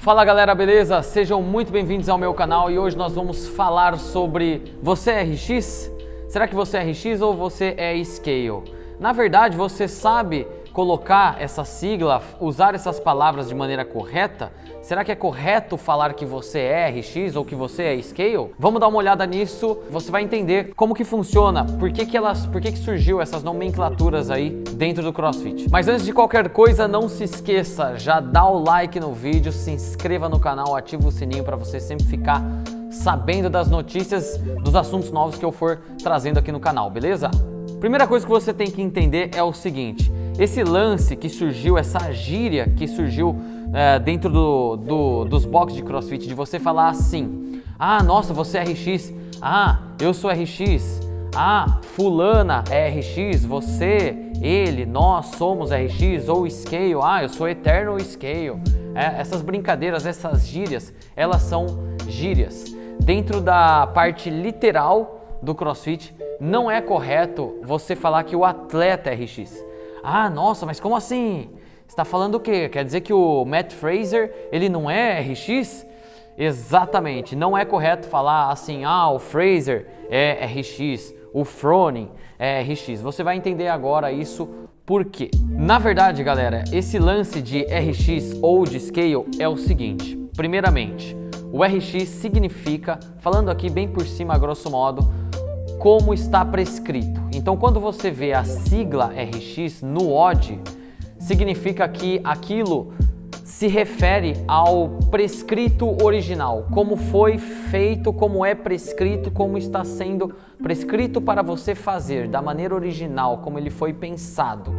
Fala galera, beleza? Sejam muito bem-vindos ao meu canal e hoje nós vamos falar sobre você é RX? Será que você é RX ou você é Scale? Na verdade, você sabe colocar essa sigla, usar essas palavras de maneira correta? Será que é correto falar que você é RX ou que você é Scale? Vamos dar uma olhada nisso, você vai entender como que funciona, por que surgiu essas nomenclaturas aí dentro do CrossFit. Mas antes de qualquer coisa, não se esqueça, já dá o like no vídeo, se inscreva no canal, ativa o sininho para você sempre ficar sabendo das notícias, dos assuntos novos que eu for trazendo aqui no canal, beleza? Primeira coisa que você tem que entender é o seguinte, esse lance que surgiu, essa gíria que surgiu dentro dos boxes de CrossFit, de você falar assim, ah, nossa, você é RX, ah, eu sou RX, ah, fulana é RX, você, ele, nós somos RX ou Scale, ah, eu sou Eternal Scale. Essas brincadeiras, essas gírias, elas são gírias. Dentro da parte literal do CrossFit, não é correto você falar que o atleta é RX. Ah, nossa, mas como assim? Você está falando o quê? Quer dizer que o Matt Fraser, ele não é RX? Exatamente, não é correto falar assim, ah, o Fraser é RX, o Froning é RX. Você vai entender agora isso por quê. Na verdade, galera, esse lance de RX ou de Scale é o seguinte. Primeiramente, o RX significa, falando aqui bem por cima, a grosso modo, como está prescrito. Então, quando você vê a sigla RX no WOD, significa que aquilo se refere ao prescrito original, como foi feito, como é prescrito, como está sendo prescrito para você fazer, da maneira original, como ele foi pensado,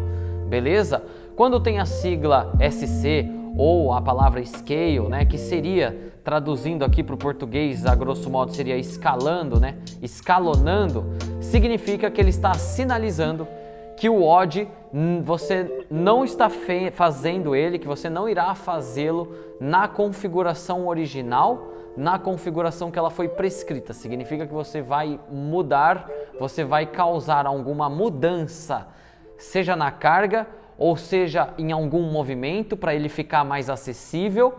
beleza? Quando tem a sigla SC ou a palavra Scale, né, que seria, traduzindo aqui para o português, a grosso modo seria escalando, né, escalonando, significa que ele está sinalizando que o WOD você não está fazendo ele, que você não irá fazê-lo na configuração original, na configuração que ela foi prescrita. Significa que você vai mudar, você vai causar alguma mudança, seja na carga ou seja em algum movimento para ele ficar mais acessível.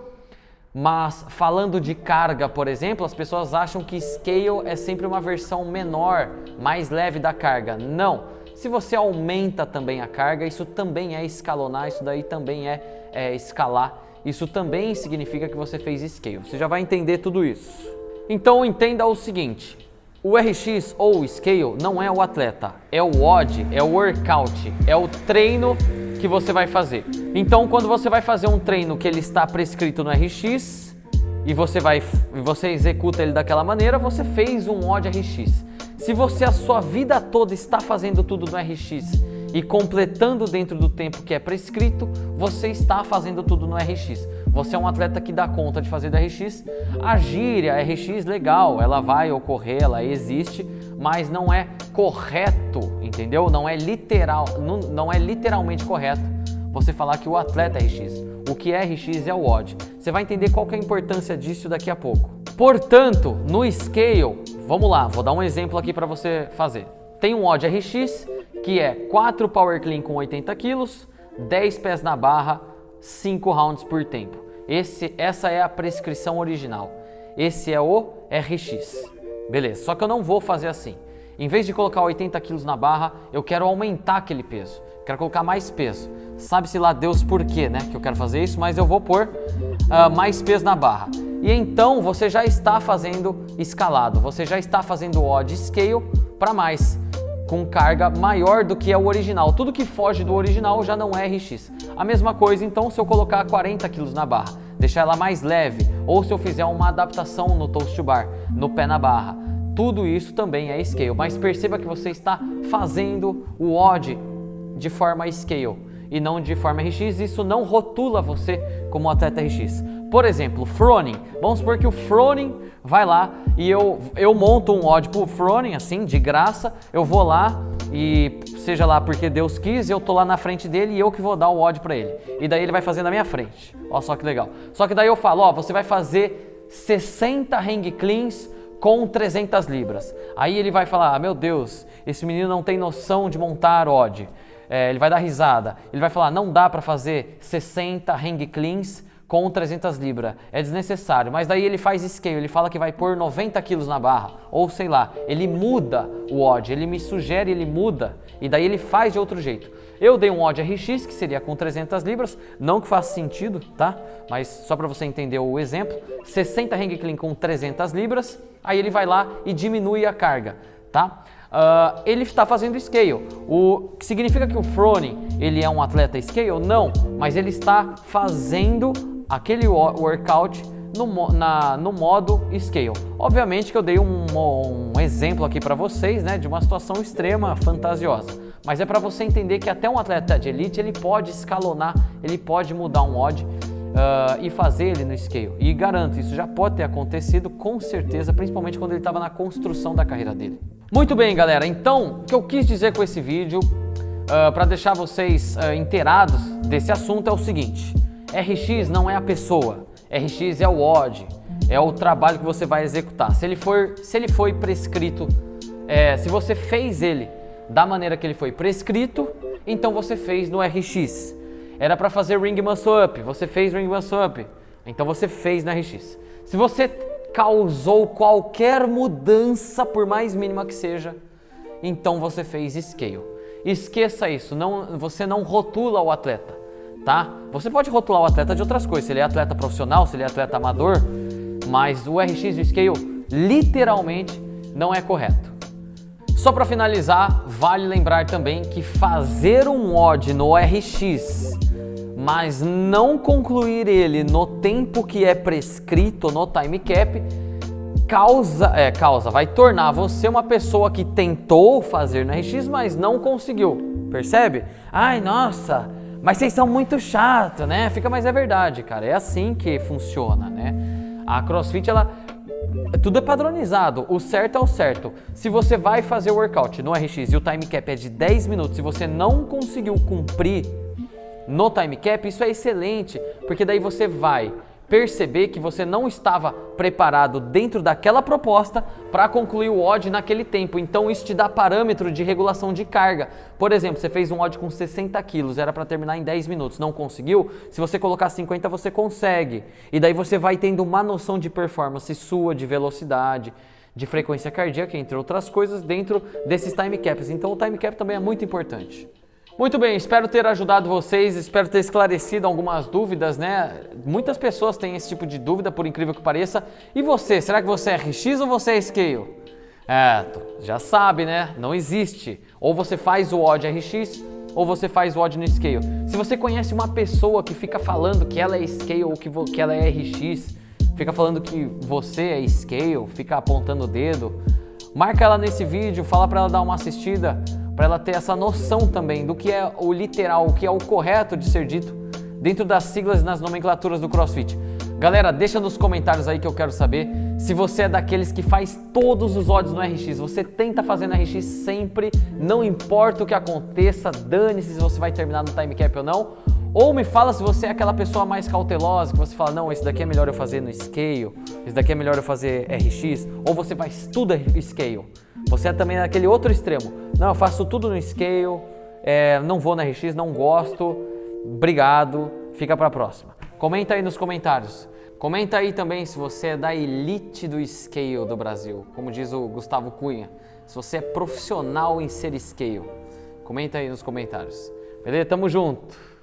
Mas falando de carga, por exemplo, as pessoas acham que Scale é sempre uma versão menor, mais leve da carga. Não! Se você aumenta também a carga, isso também é escalonar, isso daí também é escalar. Isso também significa que você fez Scale. Você já vai entender tudo isso. Então entenda o seguinte, o RX ou o Scale não é o atleta, é o WOD, é o workout, é o treino que você vai fazer. Então quando você vai fazer um treino que ele está prescrito no RX e você executa ele daquela maneira, você fez um WOD RX. Se você a sua vida toda está fazendo tudo no RX e completando dentro do tempo que é prescrito, você está fazendo tudo no RX. Você é um atleta que dá conta de fazer do RX. A gíria RX, legal, ela vai ocorrer, ela existe, mas não é correto, entendeu? Não é literalmente correto você falar que o atleta é RX. O que é RX é o WOD. Você vai entender qual que é a importância disso daqui a pouco. Portanto, no Scale, vamos lá, vou dar um exemplo aqui para você fazer. Tem um WOD RX, que é 4 Power Clean com 80 kg, 10 pés na barra, 5 rounds por tempo. Essa é a prescrição original. Esse é o RX. Beleza, só que eu não vou fazer assim. Em vez de colocar 80 kg na barra, eu quero aumentar aquele peso. Quero colocar mais peso. Sabe-se lá Deus por quê, né, que eu quero fazer isso, mas eu vou pôr mais peso na barra. E então você já está fazendo escalado, você já está fazendo WOD Scale para mais, com carga maior do que é o original. Tudo que foge do original já não é RX. A mesma coisa então se eu colocar 40 kg na barra, deixar ela mais leve, ou se eu fizer uma adaptação no toast to bar, no pé na barra, tudo isso também é Scale. Mas perceba que você está fazendo o WOD de forma Scale e não de forma RX. Isso não rotula você como atleta RX. Por exemplo, Froning. Vamos supor que o Froning vai lá e eu monto um WOD pro Froning, assim, de graça. Eu vou lá e, seja lá porque Deus quis, eu tô lá na frente dele e eu que vou dar o WOD pra ele. E daí ele vai fazer na minha frente. Ó só que legal. Só que daí eu falo, ó, você vai fazer 60 hang cleans com 300 libras. Aí ele vai falar, ah, meu Deus, esse menino não tem noção de montar WOD. Ele vai dar risada. Ele vai falar, não dá pra fazer 60 hang cleans com 300 libras. É desnecessário, mas daí ele faz scale, ele fala que vai pôr 90 quilos na barra, ou sei lá, ele muda o odd, ele me sugere, ele muda, e daí ele faz de outro jeito. Eu dei um odd RX, que seria com 300 libras, não que faça sentido, tá? Mas só para você entender o exemplo, 60 hang clean com 300 libras, aí ele vai lá e diminui a carga, tá? Ele está fazendo scale, o que significa que o Froning, ele é um atleta scale? Não, mas ele está fazendo aquele workout no modo scale. Obviamente que eu dei um exemplo aqui para vocês, né, de uma situação extrema, fantasiosa, mas é para você entender que até um atleta de elite, ele pode escalonar, ele pode mudar um odd e fazer ele no scale, e garanto, isso já pode ter acontecido com certeza, principalmente quando ele estava na construção da carreira dele. Muito bem, galera, então, o que eu quis dizer com esse vídeo, para deixar vocês inteirados desse assunto, é o seguinte: RX não é a pessoa, RX é o odd, é o trabalho que você vai executar. Se ele foi prescrito, se você fez ele da maneira que ele foi prescrito, então você fez no RX. Era para fazer ring muscle up, você fez ring muscle up, então você fez no RX. Se você causou qualquer mudança, por mais mínima que seja, então você fez scale. Esqueça isso, você não rotula o atleta, tá? Você pode rotular o atleta de outras coisas, se ele é atleta profissional, se ele é atleta amador, mas o RX e o scale literalmente não é correto. Só para finalizar, vale lembrar também que fazer um odd no RX, mas não concluir ele no tempo que é prescrito no time cap, vai tornar você uma pessoa que tentou fazer no RX, mas não conseguiu. Percebe? Ai, nossa, mas vocês são muito chatos, né? Mas é verdade, cara, é assim que funciona, né? A CrossFit, tudo é padronizado, o certo é o certo. Se você vai fazer o workout no RX e o time cap é de 10 minutos, se você não conseguiu cumprir no time cap, isso é excelente, porque daí você vai perceber que você não estava preparado dentro daquela proposta para concluir o odd naquele tempo. Então isso te dá parâmetro de regulação de carga. Por exemplo, você fez um odd com 60 quilos, era para terminar em 10 minutos, não conseguiu? Se você colocar 50, você consegue. E daí você vai tendo uma noção de performance sua, de velocidade, de frequência cardíaca, entre outras coisas, dentro desses time caps. Então o time cap também é muito importante. Muito bem, espero ter ajudado vocês, espero ter esclarecido algumas dúvidas, né? Muitas pessoas têm esse tipo de dúvida, por incrível que pareça. E você, será que você é RX ou você é scale? Já sabe, né? Não existe. Ou você faz o odd RX ou você faz o odd no scale. Se você conhece uma pessoa que fica falando que ela é scale ou que ela é RX, fica falando que você é scale, fica apontando o dedo, marca ela nesse vídeo, fala para ela dar uma assistida, para ela ter essa noção também do que é o literal, o que é o correto de ser dito dentro das siglas e nas nomenclaturas do CrossFit. Galera, deixa nos comentários aí que eu quero saber se você é daqueles que faz todos os odds no RX, você tenta fazer no RX sempre, não importa o que aconteça, dane-se se você vai terminar no time cap ou não, ou me fala se você é aquela pessoa mais cautelosa, que você fala, não, esse daqui é melhor eu fazer no scale, esse daqui é melhor eu fazer RX, ou você faz tudo scale. Você é também naquele outro extremo. Não, eu faço tudo no scale, não vou na RX, não gosto, obrigado, fica pra próxima. Comenta aí nos comentários. Comenta aí também se você é da elite do scale do Brasil, como diz o Gustavo Cunha. Se você é profissional em ser scale. Comenta aí nos comentários. Beleza? Tamo junto!